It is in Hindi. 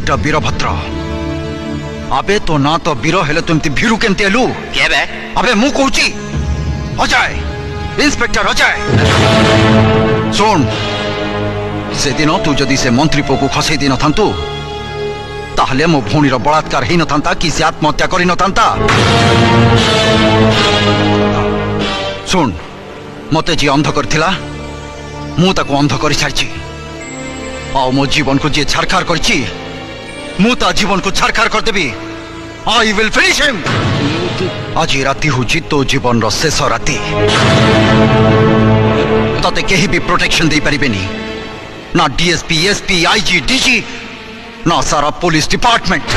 इंस्पेक्टर वीरभद्र अबे तो ना तो वीर हेले तुम भीरु केमती हेलु के बे अबे मु कहूची अजय इंस्पेक्टर अजय सुन से दिन तू जदि से मंत्री पो को खसई दी नथांतु ताहले मो भौणीर बलात्कार ही नथांता कि से आत्महत्या करि नथांता सुन मते जी अंध करथिला मु ताको अंध करि सारछि आ मो जीवन को जे छारखार करछि मु ता जीवन को छारखार कर देबी आई विल फिनिश हिम आज राति होची तो जीवन रो शेष राति तते केही भी प्रोटेक्शन दे परिबेनी ना डीएसपी एसपी आईजी डीजी ना सारा पुलिस डिपार्टमेंट